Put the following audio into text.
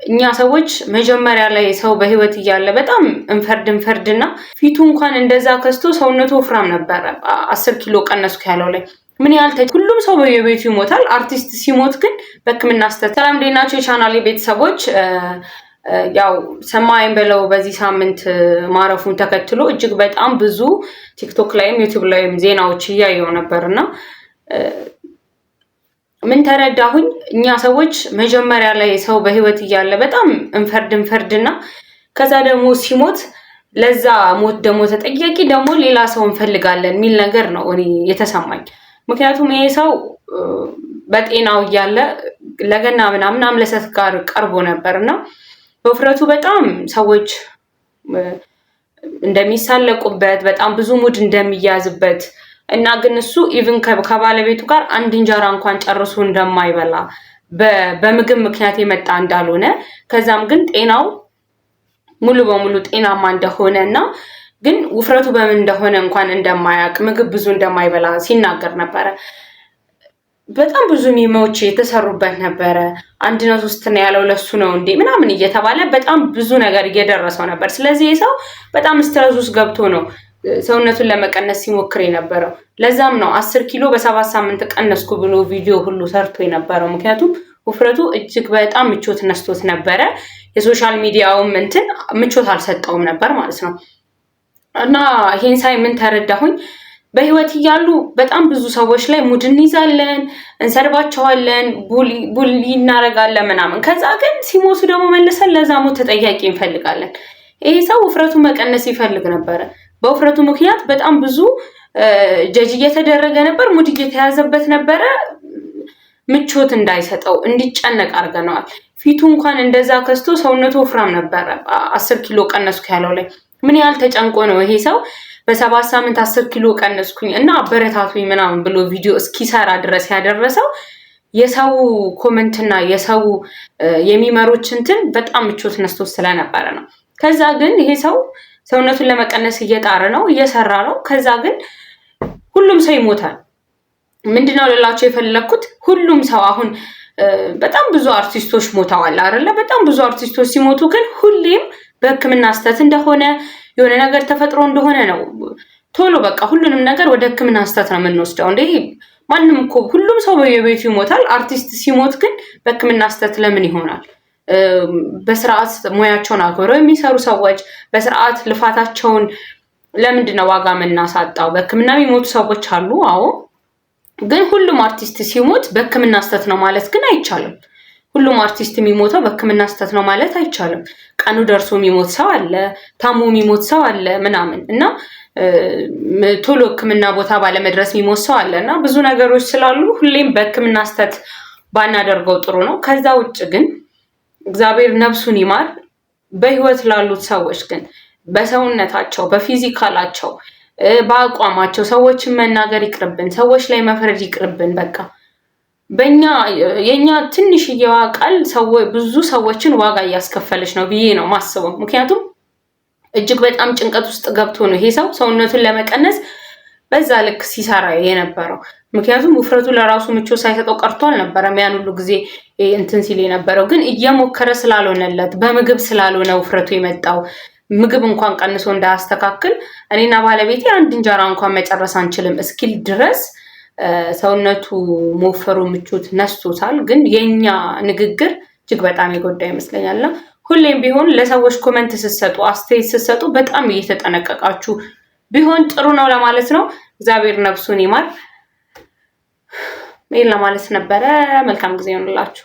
እኛ ሰዎች መጀመሪያ ላይ ሰው በህይወት እያለ በጣም እንፈርድና ፊቱ እንኳን እንደዛ ከስቶ ሰውነቱ ወፍራም ነበረ። 10 ኪሎ ቀነስኩ ያለው ላይ ምን ያህል ሁሉም ሰው በየቤቱ ይሞታል። አርቲስት ሲሞት ግን በህክምና ስተት። ሰላም እንዴት ናችሁ የቻናሌ ቤተሰቦች? ያው ሰማይን በለው በዚህ ሳምንት ማረፉን ተከትሎ እጅግ በጣም ብዙ ቲክቶክ ላይም ዩቲዩብ ላይም ዜናዎች እያየሁ ነበርና ምን ተረዳሁኝ? እኛ ሰዎች መጀመሪያ ላይ ሰው በህይወት እያለ በጣም እንፈርድና ከዛ ደግሞ ሲሞት ለዛ ሞት ደግሞ ተጠያቂ ደግሞ ሌላ ሰው እንፈልጋለን የሚል ነገር ነው እኔ የተሰማኝ። ምክንያቱም ይሄ ሰው በጤናው እያለ ለገና ምናምን አምለሰት ጋር ቀርቦ ነበርና በውፍረቱ በጣም ሰዎች እንደሚሳለቁበት በጣም ብዙ ሙድ እንደሚያዝበት እና ግን እሱ ኢቭን ከባለቤቱ ጋር አንድ እንጀራ እንኳን ጨርሶ እንደማይበላ በምግብ ምክንያት የመጣ እንዳልሆነ ከዛም ግን ጤናው ሙሉ በሙሉ ጤናማ እንደሆነና ግን ውፍረቱ በምን እንደሆነ እንኳን እንደማያውቅ ምግብ ብዙ እንደማይበላ ሲናገር ነበር። በጣም ብዙ ሚሞች የተሰሩበት ነበር። አንድነት ውስጥ ነው ያለው ለሱ ነው እንዴ ምናምን እየተባለ በጣም ብዙ ነገር እየደረሰው ነበር። ስለዚህ ሰው በጣም ስትረስ ውስጥ ገብቶ ነው ሰውነቱን ለመቀነስ ሲሞክር የነበረው። ለዛም ነው 10 ኪሎ በ7 ሳምንት ቀነስኩ ብሎ ቪዲዮ ሁሉ ሰርቶ የነበረው። ምክንያቱም ውፍረቱ እጅግ በጣም ምቾት ነስቶት ነበረ። የሶሻል ሚዲያውም እንትን ምቾት አልሰጠውም ነበር ማለት ነው። እና ይሄን ሳይ ምን ተረዳሁኝ? በህይወት እያሉ በጣም ብዙ ሰዎች ላይ ሙድ እንይዛለን፣ እንሰርባቸዋለን፣ ቡሊ እናረጋለን ምናምን። ከዛ ግን ሲሞቱ ደግሞ መልሰን ለዛ ሞት ተጠያቂ እንፈልጋለን። ይሄ ሰው ውፍረቱን መቀነስ ይፈልግ ነበረ። በውፍረቱ ምክንያት በጣም ብዙ ጀጅ እየተደረገ ነበር፣ ሙድ እየተያዘበት ነበረ። ምቾት እንዳይሰጠው እንዲጨነቅ አድርገነዋል። ፊቱ እንኳን እንደዛ ከስቶ ሰውነቱ ወፍራም ነበረ። 10 ኪሎ ቀነስኩ ያለው ላይ ምን ያህል ተጨንቆ ነው ይሄ ሰው በ7 ሳምንት 10 ኪሎ ቀነስኩኝ እና አበረታቱኝ ምናምን ብሎ ቪዲዮ እስኪሰራ ድረስ ያደረሰው የሰው ኮሜንትና የሰው የሚመሮች እንትን በጣም ምቾት ነስቶ ስለነበረ ነው። ከዛ ግን ይሄ ሰው ሰውነቱን ለመቀነስ እየጣረ ነው፣ እየሰራ ነው። ከዛ ግን ሁሉም ሰው ይሞታል። ምንድነው ልላችሁ የፈለኩት? ሁሉም ሰው አሁን በጣም ብዙ አርቲስቶች ሞተዋል አይደለ? በጣም ብዙ አርቲስቶች ሲሞቱ ግን ሁሌም በህክምና ስተት እንደሆነ የሆነ ነገር ተፈጥሮ እንደሆነ ነው። ቶሎ በቃ ሁሉንም ነገር ወደ ህክምና ስተት ነው የምንወስደው። እንዴ ማንንም እኮ ሁሉም ሰው በየቤቱ ይሞታል። አርቲስት ሲሞት ግን በህክምና ስተት ለምን ይሆናል? በስርዓት ሙያቸውን አክብረው የሚሰሩ ሰዎች በስርዓት ልፋታቸውን ለምንድን ነው ዋጋ የምናሳጣው? በህክምና የሚሞቱ ሰዎች አሉ። አዎ፣ ግን ሁሉም አርቲስት ሲሞት በህክምና ስተት ነው ማለት ግን አይቻልም። ሁሉም አርቲስት የሚሞተው በህክምና ስተት ነው ማለት አይቻልም። ቀኑ ደርሶ የሚሞት ሰው አለ፣ ታሞ የሚሞት ሰው አለ ምናምን እና ቶሎ ህክምና ቦታ ባለመድረስ የሚሞት ሰው አለ እና ብዙ ነገሮች ስላሉ ሁሌም በህክምና ስተት ባናደርገው ጥሩ ነው። ከዛ ውጭ ግን እግዚአብሔር ነፍሱን ይማር። በህይወት ላሉት ሰዎች ግን በሰውነታቸው በፊዚካላቸው በአቋማቸው ሰዎችን መናገር ይቅርብን፣ ሰዎች ላይ መፍረድ ይቅርብን። በቃ የኛ ትንሽዬዋ ቃል ብዙ ሰዎችን ዋጋ እያስከፈለች ነው ብዬ ነው ማስበው። ምክንያቱም እጅግ በጣም ጭንቀት ውስጥ ገብቶ ነው ይሄ ሰው ሰውነቱን ለመቀነስ በዛ ልክ ሲሰራ የነበረው። ምክንያቱም ውፍረቱ ለራሱ ምቾት ሳይሰጠው ቀርቶ አልነበረም ያን ሁሉ ጊዜ እንትን ሲል የነበረው። ግን እየሞከረ ስላልሆነለት በምግብ ስላልሆነ ውፍረቱ የመጣው ምግብ እንኳን ቀንሶ እንዳያስተካክል እኔና ባለቤቴ አንድ እንጀራ እንኳን መጨረስ አንችልም እስኪል ድረስ ሰውነቱ ሞፈሩ ምቾት ነስቶታል። ግን የኛ ንግግር እጅግ በጣም የጎዳ ይመስለኛልና ሁሌም ቢሆን ለሰዎች ኮሜንት ስትሰጡ አስተያየት ስትሰጡ በጣም እየተጠነቀቃችሁ ቢሆን ጥሩ ነው ለማለት ነው። እግዚአብሔር ነፍሱን ይማር። ይሄን ለማለት ነበረ። መልካም ጊዜ ይሁንላችሁ።